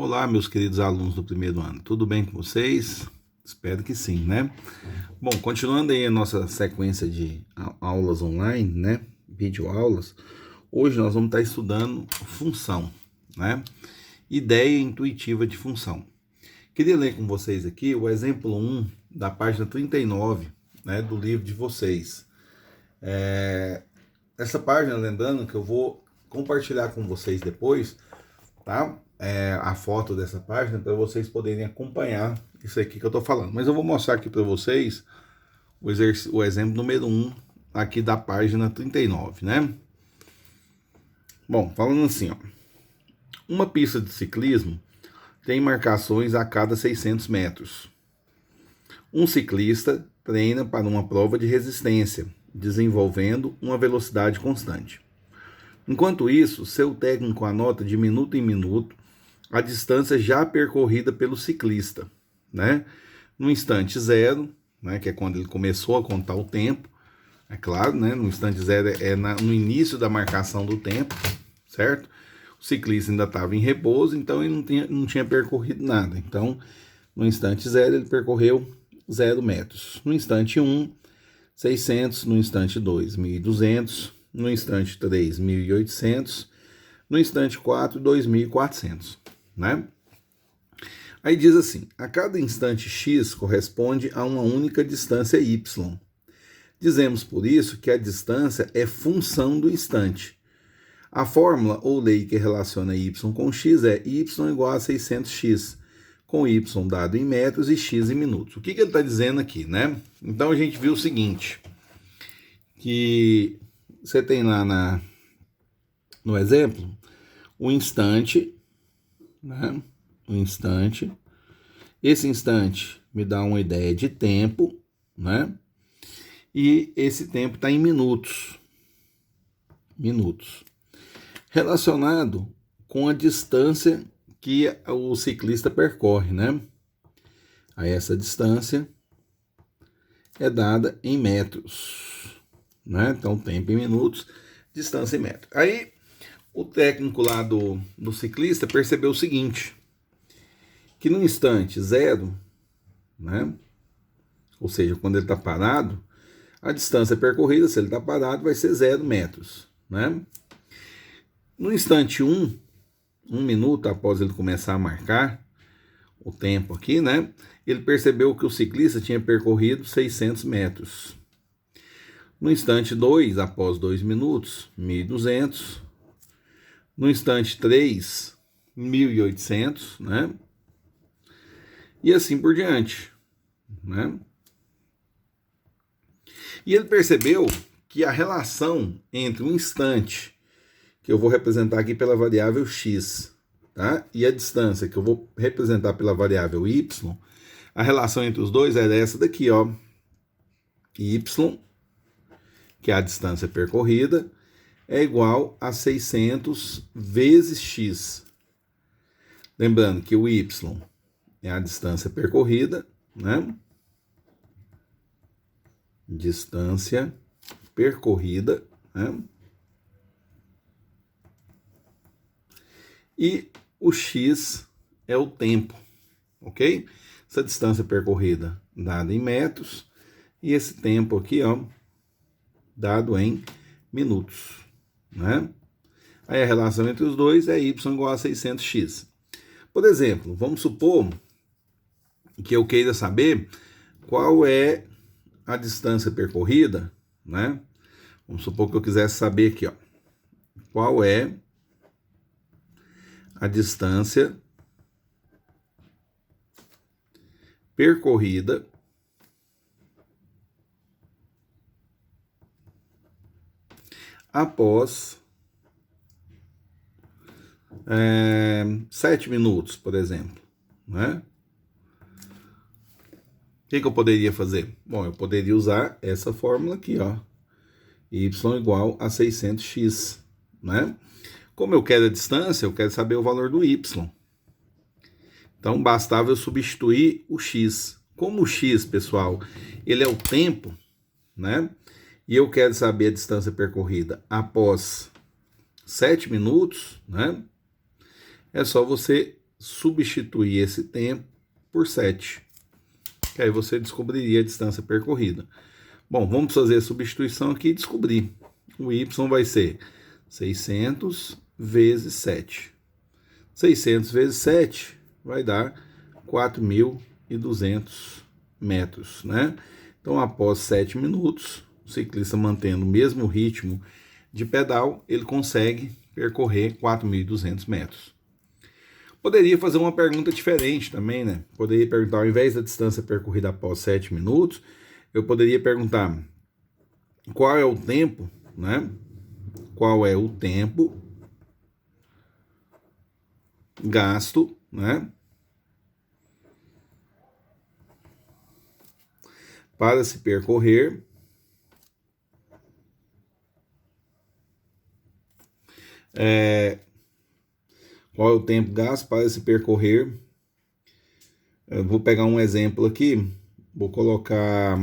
Olá, meus queridos alunos do primeiro ano, tudo bem com vocês? Espero que sim, né? Bom, continuando aí a nossa sequência de aulas online, né? Videoaulas, hoje nós vamos estar estudando função, né? Ideia intuitiva de função. Queria ler com vocês aqui o exemplo 1 da página 39, né, do livro de vocês. Essa página, lembrando que eu vou compartilhar com vocês depois, tá? A foto dessa página para vocês poderem acompanhar isso aqui que eu tô falando. Mas eu vou mostrar aqui para vocês o exemplo número 1 aqui da página 39, né? Bom, falando assim, ó. Uma pista de ciclismo tem marcações a cada 600 metros. Um ciclista treina para uma prova de resistência, desenvolvendo uma velocidade constante. Enquanto isso, seu técnico anota de minuto em minuto a distância já percorrida pelo ciclista, né? No instante zero, né, que é quando ele começou a contar o tempo, é claro, né? No instante zero no início da marcação do tempo, certo? O ciclista ainda estava em repouso, então ele não tinha percorrido nada. Então, no instante zero, ele percorreu 0 metros. No instante 1, 600. No instante 2, 1.200. No instante 3, 1.800. No instante 4, 2.400, né? Aí diz assim, a cada instante x corresponde a uma única distância y. Dizemos por isso que a distância é função do instante. A fórmula ou lei que relaciona y com x é y igual a 600x, com y dado em metros e x em minutos. O que ele está dizendo aqui, né? Então a gente viu o seguinte, que você tem lá no exemplo, o instante, né? O instante. Esse instante me dá uma ideia de tempo, né? E esse tempo está em minutos. Minutos. Relacionado com a distância que o ciclista percorre, né? Aí essa distância é dada em metros, né? Então, tempo em minutos, distância em metros. Aí, o técnico lá do ciclista percebeu o seguinte, que no instante zero, né? Ou seja, quando ele está parado, a distância percorrida, se ele está parado, vai ser 0 metros, né? No instante 1 minuto após ele começar a marcar o tempo aqui, né? Ele percebeu que o ciclista tinha percorrido 600 metros. No instante 2, após 2 minutos, 1.200. No instante 3, 1.800, né? E assim por diante, né? E ele percebeu que a relação entre o instante, que eu vou representar aqui pela variável x, tá? E a distância, que eu vou representar pela variável y, a relação entre os dois é essa daqui, ó. Y, que é a distância percorrida, é igual a 600 vezes x. Lembrando que o y é a distância percorrida, né? Distância percorrida, né? E o x é o tempo, ok? Essa distância percorrida dada em metros e esse tempo aqui, ó, dado em minutos, né? Aí a relação entre os dois é y igual a 600x. Por exemplo, vamos supor que eu queira saber qual é a distância percorrida, né? Vamos supor que eu quisesse saber aqui, ó, qual é a distância percorrida após 7 minutos, por exemplo, né? O que eu poderia fazer? Bom, eu poderia usar essa fórmula aqui, ó, y igual a 600x, né? Como eu quero a distância, eu quero saber o valor do y. Então, bastava eu substituir o x. Como o x, pessoal, ele é o tempo, né? E eu quero saber a distância percorrida após 7 minutos, né? É só você substituir esse tempo por 7, que aí você descobriria a distância percorrida. Bom, vamos fazer a substituição aqui e descobrir. O y vai ser 600 vezes 7. 600 vezes 7 vai dar 4.200 metros, né? Então, após 7 minutos, o ciclista mantendo o mesmo ritmo de pedal, ele consegue percorrer 4.200 metros. Poderia fazer uma pergunta diferente também, né? Poderia perguntar, ao invés da distância percorrida após 7 minutos, eu poderia perguntar qual é o tempo, né? Qual é o tempo gasto, né? Para se percorrer qual é o tempo gasto para se percorrer? Eu vou pegar um exemplo aqui, vou colocar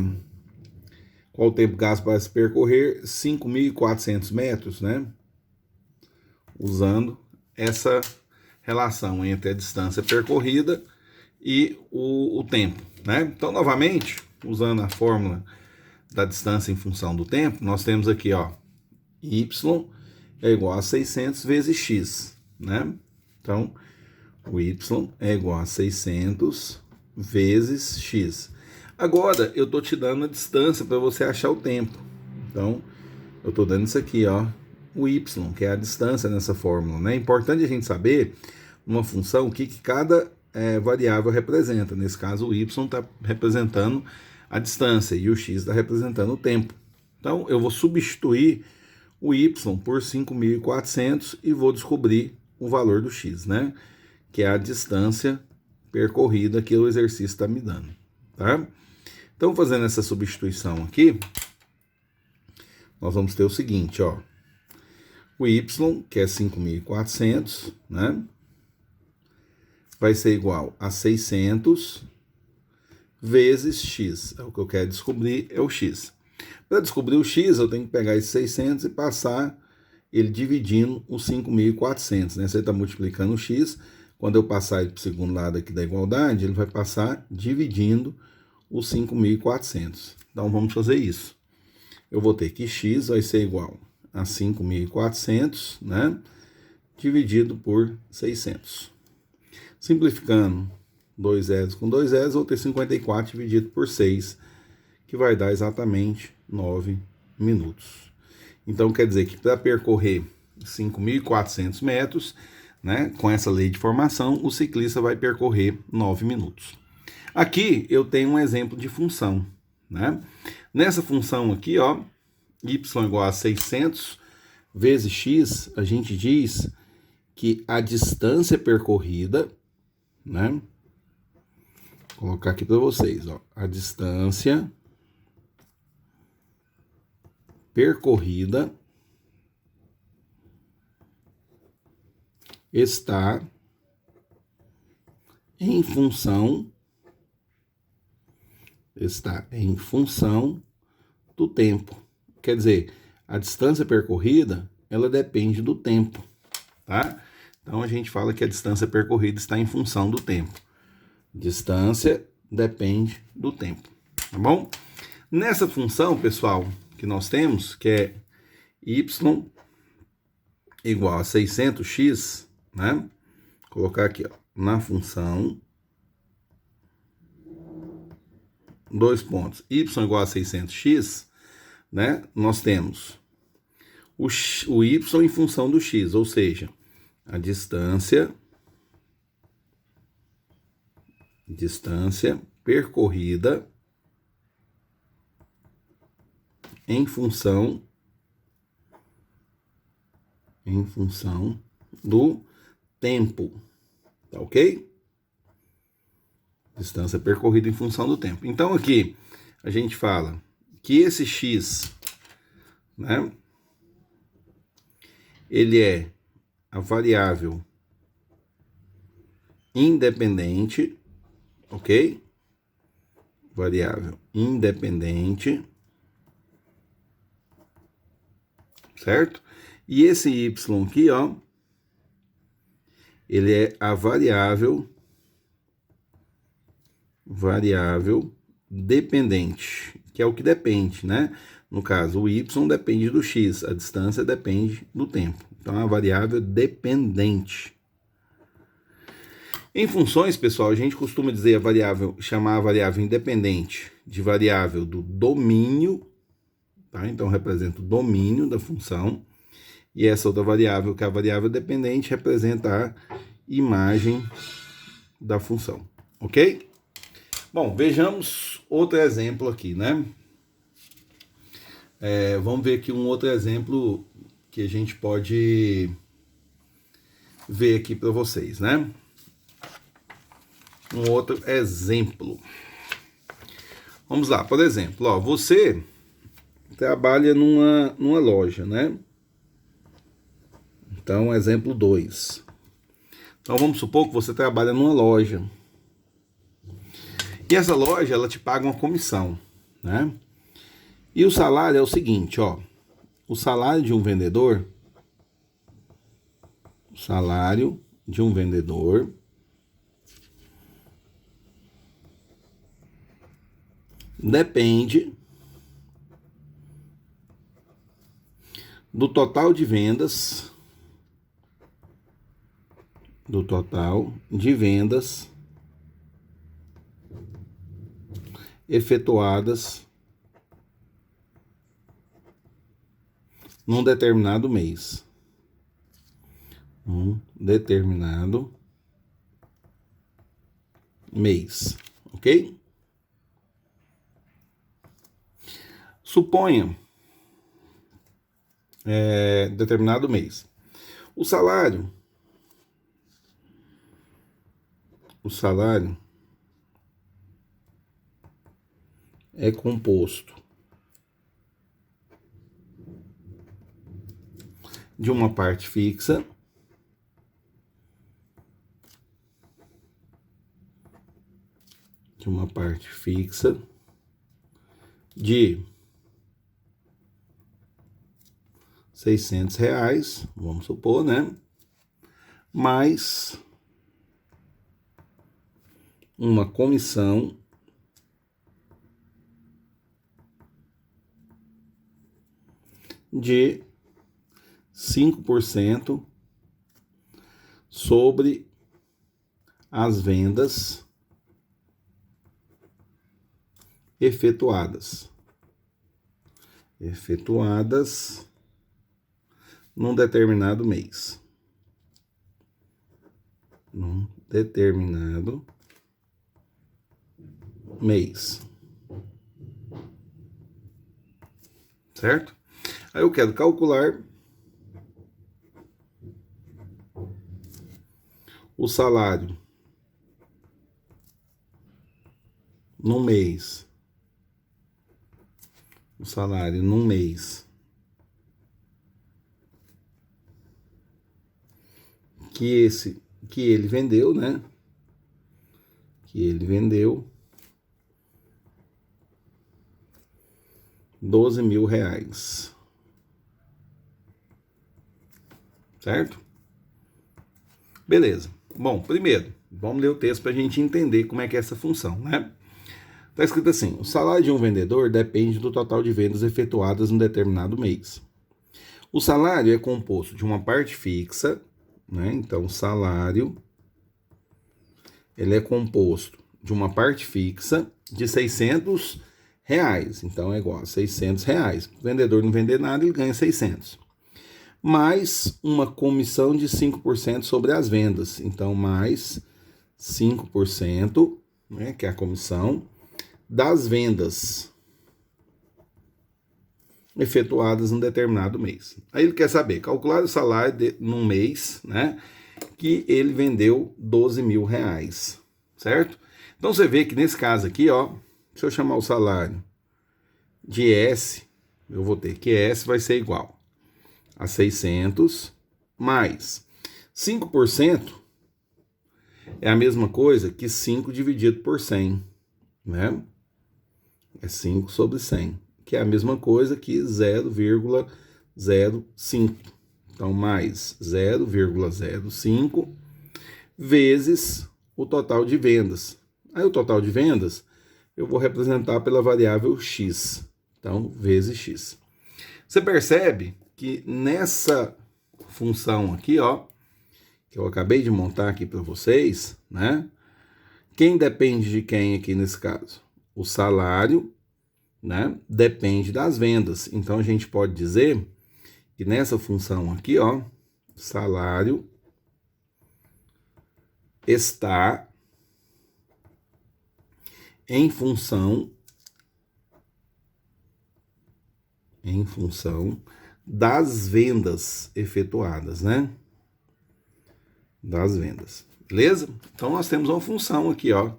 qual o tempo gasto para se percorrer 5.400 metros, né? Usando essa relação entre a distância percorrida e o tempo, né? Então, novamente, usando a fórmula da distância em função do tempo, nós temos aqui, ó, y é igual a 600 vezes x, né? Então, o y é igual a 600 vezes x. Agora, eu estou te dando a distância para você achar o tempo. Então, eu estou dando isso aqui, ó, o y, que é a distância nessa fórmula, né? É importante a gente saber, uma função, o que cada variável representa. Nesse caso, o y está representando a distância e o x está representando o tempo. Então, eu vou substituir o y por 5.400 e vou descobrir o valor do x, né? Que é a distância percorrida que o exercício está me dando, tá? Então, fazendo essa substituição aqui, nós vamos ter o seguinte, ó. O y, que é 5.400, né? Vai ser igual a 600 vezes x. É o que eu quero descobrir, é o x. Para descobrir o x, eu tenho que pegar esse 600 e passar ele dividindo os 5.400, né? Você está multiplicando o x, quando eu passar ele para o segundo lado aqui da igualdade, ele vai passar dividindo os 5.400. Então, vamos fazer isso. Eu vou ter que x vai ser igual a 5.400, né? Dividido por 600. Simplificando 2 zeros com 2 zeros, vou ter 54 dividido por 6, que vai dar exatamente 9 minutos. Então, quer dizer que para percorrer 5.400 metros, né, com essa lei de formação, o ciclista vai percorrer 9 minutos. Aqui eu tenho um exemplo de função, né? Nessa função aqui, ó, y igual a 600 vezes x, a gente diz que a distância percorrida, né? Vou colocar aqui para vocês, ó, a distância percorrida está em função do tempo. Quer dizer, a distância percorrida, ela depende do tempo, tá? Então, a gente fala que a distância percorrida está em função do tempo. Distância depende do tempo, tá bom? Nessa função, pessoal, que nós temos, que é y igual a 600x, né? Vou colocar aqui, ó, na função, dois pontos, y igual a 600x, né? Nós temos o y em função do x, ou seja, a distância percorrida em função do tempo, tá ok? Distância percorrida em função do tempo. Então, aqui, a gente fala que esse x, né, ele é a variável independente, ok? Variável independente, certo? E esse y aqui, ó, ele é a variável dependente, que é o que depende, né? No caso, o y depende do x, a distância depende do tempo. Então, é a variável dependente. Em funções, pessoal, a gente costuma dizer chamar a variável independente de variável do domínio, tá? Então, representa o domínio da função. E essa outra variável, que é a variável dependente, representa a imagem da função, ok? Bom, vejamos outro exemplo aqui, né? Vamos ver aqui um outro exemplo que a gente pode ver aqui para vocês, né? Um outro exemplo. Vamos lá, por exemplo, ó, você trabalha numa loja, né? Então, exemplo 2. Então, vamos supor que você trabalha numa loja. E essa loja, ela te paga uma comissão, né? E o salário é o seguinte, ó. O salário de um vendedor depende do total de vendas efetuadas num determinado mês. Ok? Suponha determinado mês. O salário é composto de uma parte fixa de R$ 600, vamos supor, né? Mais uma comissão de 5% sobre as vendas efetuadas num determinado mês. Certo? Aí eu quero calcular o salário num mês. Que ele vendeu, né? R$ 12.000. Certo? Beleza. Bom, primeiro, vamos ler o texto para a gente entender como é que é essa função, né? Está escrito assim: o salário de um vendedor depende do total de vendas efetuadas em determinado mês. O salário é composto de uma parte fixa, né? Então, o salário ele é composto de uma parte fixa de R$ 600. Então, é igual a R$ 600. O vendedor não vender nada, ele ganha 600. Mais uma comissão de 5% sobre as vendas. Então, mais 5%, né, que é a comissão das vendas efetuadas em determinado mês. Aí ele quer saber, calcular o salário num mês, né, que ele vendeu R$ 12.000, certo? Então, você vê que nesse caso aqui, ó, se eu chamar o salário de S, eu vou ter que S vai ser igual a 600 mais 5% é a mesma coisa que 5 dividido por 100, né? É 5 sobre 100, que é a mesma coisa que 0,05. Então, mais 0,05 vezes o total de vendas. Aí o total de vendas eu vou representar pela variável x. Então, vezes x. Você percebe que nessa função aqui, ó, que eu acabei de montar aqui para vocês, né? Quem depende de quem aqui nesse caso? O salário, né? Depende das vendas. Então, a gente pode dizer que nessa função aqui, ó, salário está em função das vendas efetuadas, né? Das vendas. Beleza? Então, nós temos uma função aqui, ó.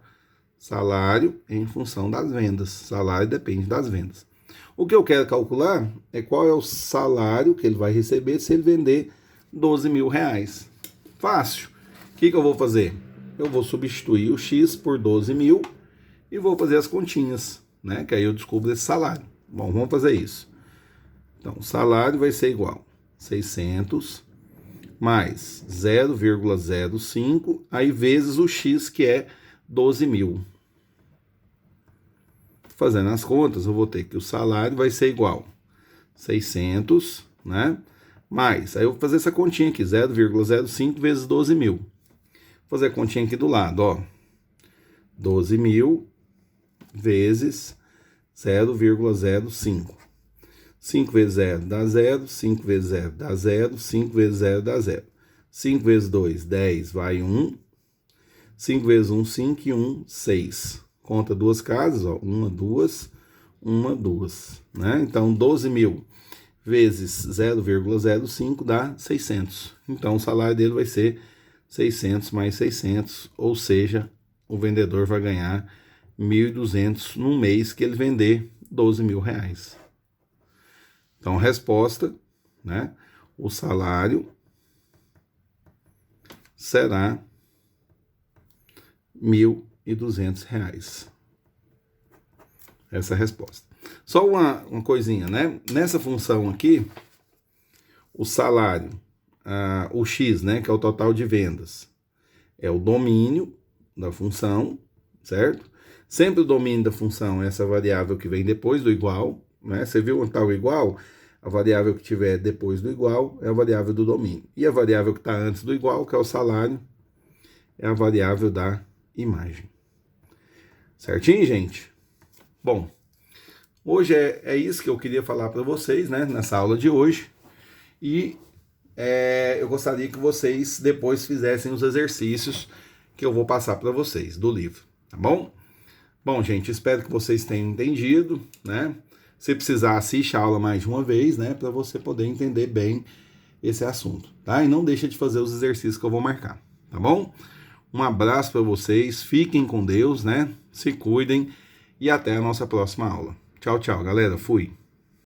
Salário em função das vendas. Salário depende das vendas. O que eu quero calcular é qual é o salário que ele vai receber se ele vender 12 mil reais. Fácil. O que eu vou fazer? Eu vou substituir o X por 12 mil e vou fazer as continhas, né? Que aí eu descubro esse salário. Bom, vamos fazer isso. Então, o salário vai ser igual a 600 mais 0,05, aí vezes o X, que é 12 mil. Fazendo as contas, eu vou ter que o salário vai ser igual a 600, né? Mais, aí eu vou fazer essa continha aqui, 0,05 vezes 12 mil. Vou fazer a continha aqui do lado, ó. 12 mil vezes 0,05. 5 vezes 0 dá 0, 5 vezes 0 dá 0, 5 vezes 0 dá 0. 5 vezes 2, 10, vai 1. 5 vezes 1, 5 e 1, 6. Conta duas casas, ó, 1, 2, 1, 2, né? Então, 12 mil vezes 0,05 dá 600. Então, o salário dele vai ser 600 mais 600, ou seja, o vendedor vai ganhar 1.200 no mês que ele vender 12 mil reais. Então, resposta, né? O salário será R$1.200. Essa é a resposta. Só uma coisinha, né? Nessa função aqui, o salário, o X, né? Que é o total de vendas, é o domínio da função, certo? Sempre o domínio da função é essa variável que vem depois do igual, né? Você viu onde está o igual? A variável que tiver depois do igual é a variável do domínio. E a variável que está antes do igual, que é o salário, é a variável da imagem. Certinho, gente? Bom, hoje é isso que eu queria falar para vocês, né? Nessa aula de hoje. E eu gostaria que vocês depois fizessem os exercícios que eu vou passar para vocês do livro, tá bom? Bom, gente, espero que vocês tenham entendido, né? Se precisar, assiste a aula mais de uma vez, né? Para você poder entender bem esse assunto, tá? E não deixa de fazer os exercícios que eu vou marcar, tá bom? Um abraço para vocês, fiquem com Deus, né? Se cuidem e até a nossa próxima aula. Tchau, tchau, galera. Fui.